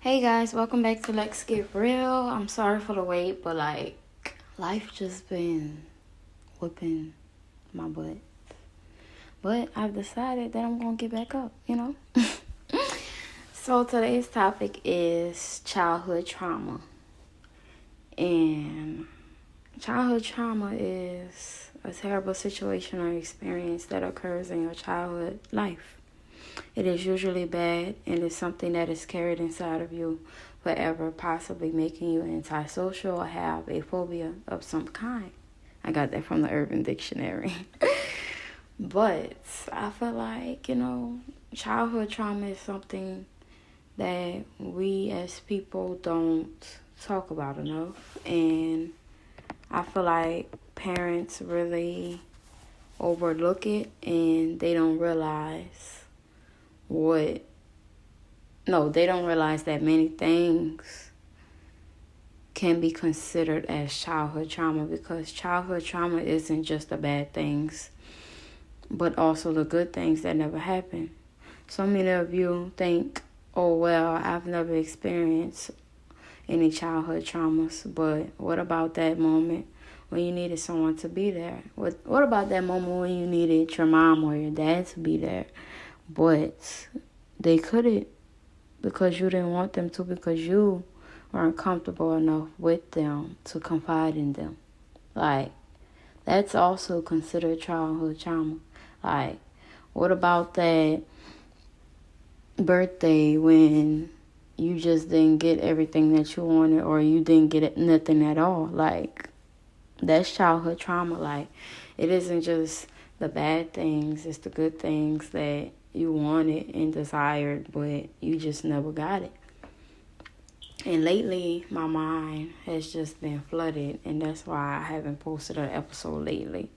Hey guys, welcome back to Let's Get Real. I'm sorry for the wait, but life just been whipping my butt. But I've decided that I'm gonna get back up. So today's topic is childhood trauma. And childhood trauma is a terrible situation or experience that occurs in your childhood life. It is usually bad and is something that is carried inside of you forever, possibly making you antisocial or have a phobia of some kind. I got that from the Urban Dictionary. But I feel like, childhood trauma is something that we as people don't talk about enough. And I feel like parents really overlook it and they don't realize they don't realize that many things can be considered as childhood trauma, because childhood trauma isn't just the bad things, but also the good things that never happened. So many of you think, oh, well, I've never experienced any childhood traumas, but what about that moment when you needed someone to be there? What about that moment when you needed your mom or your dad to be there, but they couldn't because you didn't want them to, because you weren't comfortable enough with them to confide in them? That's also considered childhood trauma. What about that birthday when you just didn't get everything that you wanted, or you didn't get nothing at all? That's childhood trauma. It isn't just the bad things, it's the good things that you wanted and desired, but you just never got it. And lately, my mind has just been flooded, and that's why I haven't posted an episode lately.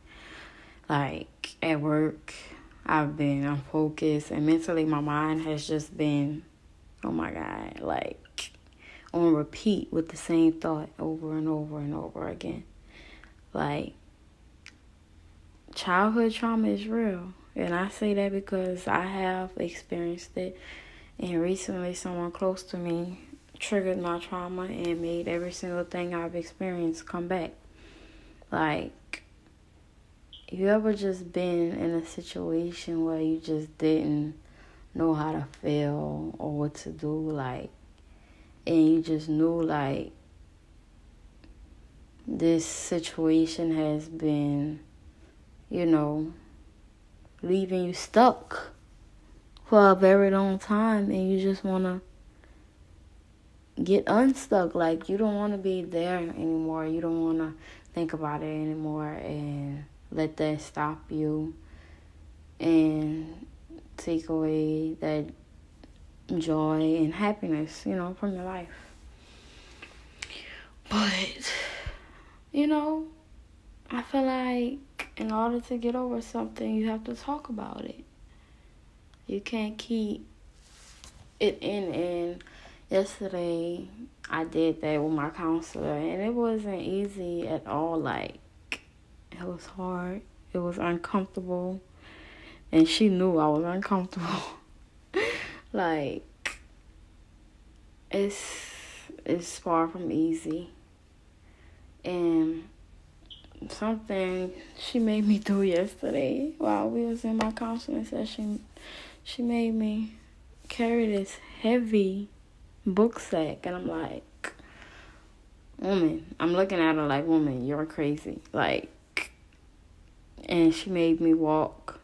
At work, I've been unfocused, and mentally, my mind has just been, oh my God, on repeat with the same thought over and over and over again. Childhood trauma is real, and I say that because I have experienced it, and recently someone close to me triggered my trauma and made every single thing I've experienced come back. You ever just been in a situation where you just didn't know how to feel or what to do, and you just knew, this situation has been, leaving you stuck for a very long time, and you just want to get unstuck. You don't want to be there anymore. You don't want to think about it anymore and let that stop you and take away that joy and happiness, from your life. But, I feel like in order to get over something, you have to talk about it. You can't keep it in. And yesterday, I did that with my counselor, and it wasn't easy at all. It was hard. It was uncomfortable. And she knew I was uncomfortable. It's far from easy. And something she made me do yesterday while we was in my counseling session, she made me carry this heavy book sack, and I'm like, woman, I'm looking at her like, woman, you're crazy. And she made me walk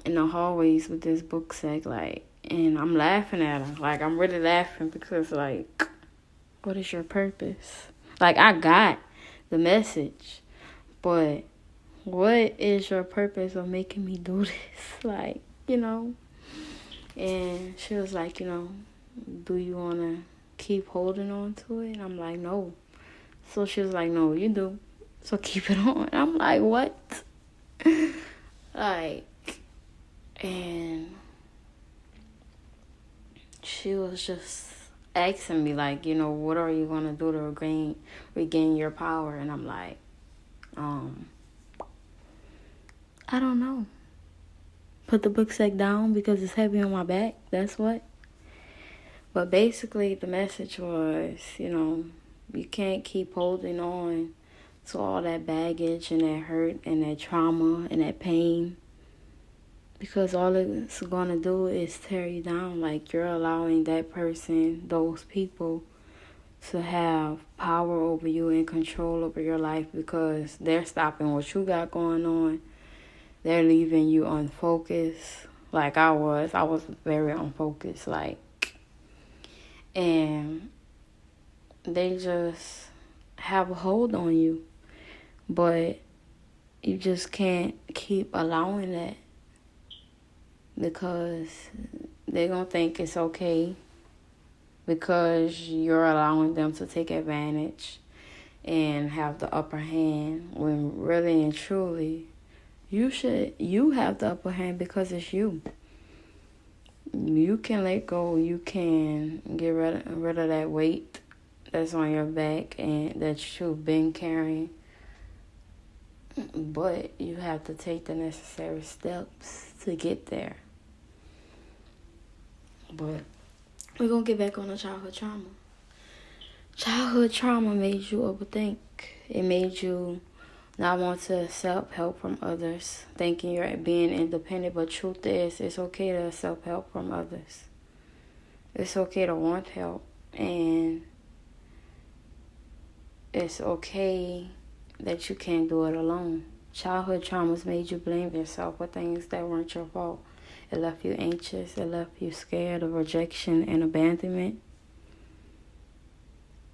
in the hallways with this book sack, and I'm laughing at her. I'm really laughing because, what is your purpose? I got the message, but what is your purpose of making me do this? And she was like, do you want to keep holding on to it? And I'm like, no. So she was like, no, you do. So keep it on. I'm like, what? And she was just asking me, what are you going to do to regain your power? And I'm like, I don't know. Put the book sack down because it's heavy on my back. That's what. But basically, the message was, you can't keep holding on to all that baggage and that hurt and that trauma and that pain, because all it's going to do is tear you down. Like, you're allowing that person, those people, to have power over you and control over your life, because they're stopping what you got going on. They're leaving you unfocused. Like I was very unfocused. And they just have a hold on you. But you just can't keep allowing that, because they're going to think it's okay because you're allowing them to take advantage and have the upper hand, when really and truly you have the upper hand, because it's you. You can let go. You can get rid of that weight that's on your back and that you've been carrying. But you have to take the necessary steps to get there. But we're going to get back on the childhood trauma. Childhood trauma made you overthink. It made you not want to accept help from others, thinking you're being independent. But truth is, it's okay to accept help from others. It's okay to want help. And it's okay that you can't do it alone. Childhood traumas made you blame yourself for things that weren't your fault. It left you anxious. It left you scared of rejection and abandonment.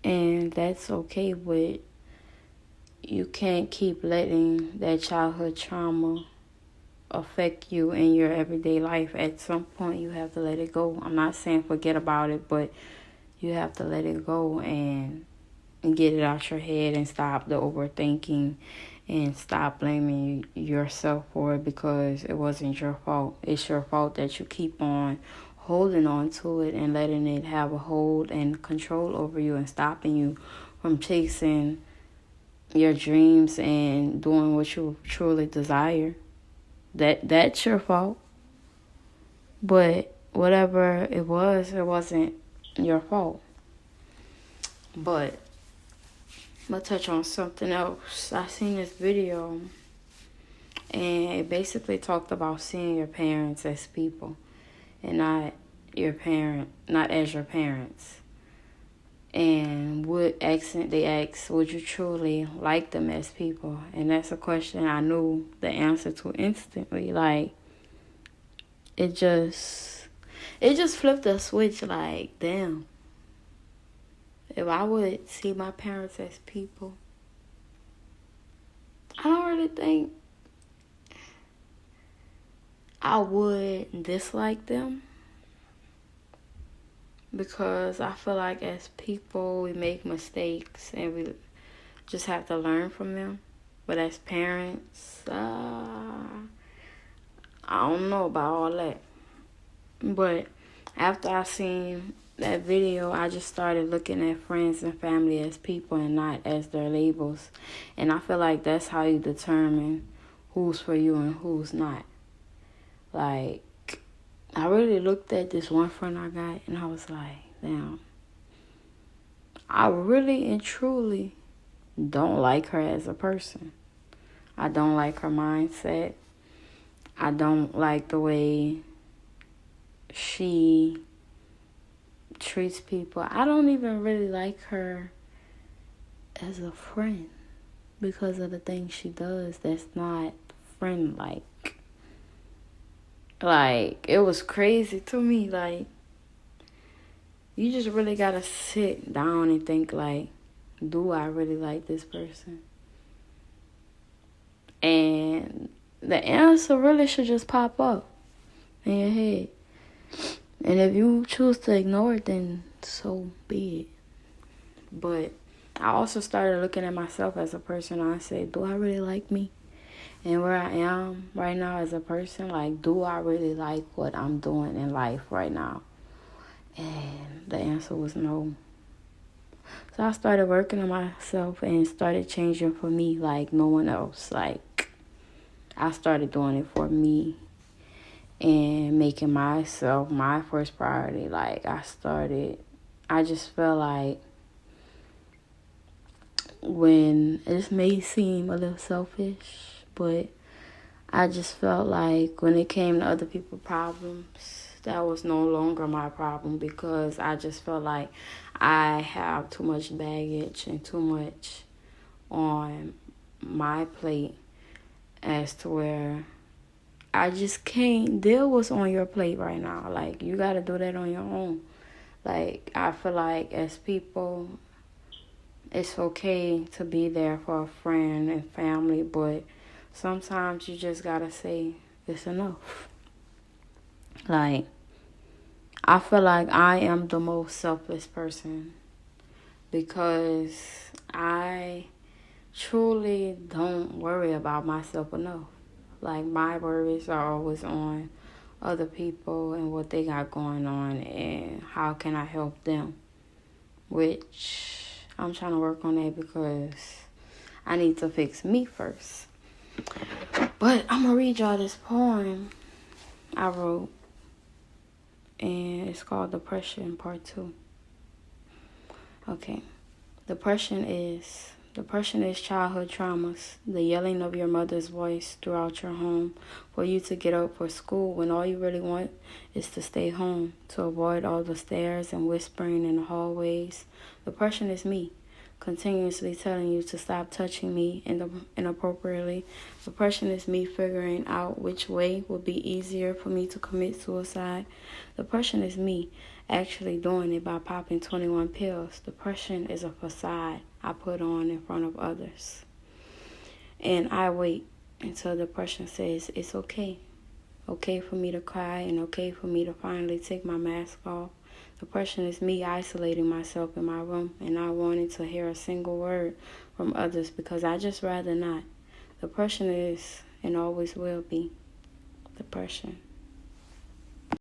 And that's okay, but you can't keep letting that childhood trauma affect you in your everyday life. At some point, you have to let it go. I'm not saying forget about it, but you have to let it go and get it out your head and stop the overthinking and stop blaming yourself for it, because it wasn't your fault. It's your fault that you keep on holding on to it and letting it have a hold and control over you and stopping you from chasing your dreams and doing what you truly desire. That's your fault. But whatever it wasn't your fault. But I'm going to touch on something else. I seen this video, and it basically talked about seeing your parents as people and not as your parents. And they asked, would you truly like them as people? And that's a question I knew the answer to instantly. Like, it just flipped a switch. Like, damn, if I would see my parents as people, I don't really think I would dislike them, because I feel like as people, we make mistakes and we just have to learn from them. But as parents, I don't know about all that. But after I seen that video, I just started looking at friends and family as people and not as their labels. And I feel like that's how you determine who's for you and who's not. Like, I really looked at this one friend I got and I was like, damn, I really and truly don't like her as a person. I don't like her mindset. I don't like the way she treats people. I don't even really like her as a friend because of the things she does that's not friend-like. Like, it was crazy to me. Like, you just really gotta sit down and think, like, do I really like this person? And the answer really should just pop up in your head. And if you choose to ignore it, then so be it. But I also started looking at myself as a person. I said, do I really like me? And where I am right now as a person, like, do I really like what I'm doing in life right now? And the answer was no. So I started working on myself and started changing for me like no one else. Like, I started doing it for me. and making myself my first priority. Like, I just felt like, when this may seem a little selfish, but I just felt like when it came to other people's problems, that was no longer my problem, because I just felt like I have too much baggage and too much on my plate, as to where I just can't deal with what's on your plate right now. Like, you got to do that on your own. Like, I feel like as people, it's okay to be there for a friend and family, but sometimes you just got to say it's enough. Like, I feel like I am the most selfless person, because I truly don't worry about myself enough. Like, my worries are always on other people and what they got going on and how can I help them. Which I'm trying to work on that, because I need to fix me first. But I'm going to read y'all this poem I wrote. And it's called Depression Part 2. Okay. Depression is childhood traumas, the yelling of your mother's voice throughout your home for you to get up for school when all you really want is to stay home, to avoid all the stares and whispering in the hallways. Depression is me, continuously telling you to stop touching me inappropriately. Depression is me figuring out which way would be easier for me to commit suicide. Depression is me actually doing it by popping 21 pills. Depression is a facade I put on in front of others. And I wait until depression says it's okay. Okay for me to cry and okay for me to finally take my mask off. Depression is me isolating myself in my room and not wanting to hear a single word from others, because I just rather not. Depression is and always will be depression.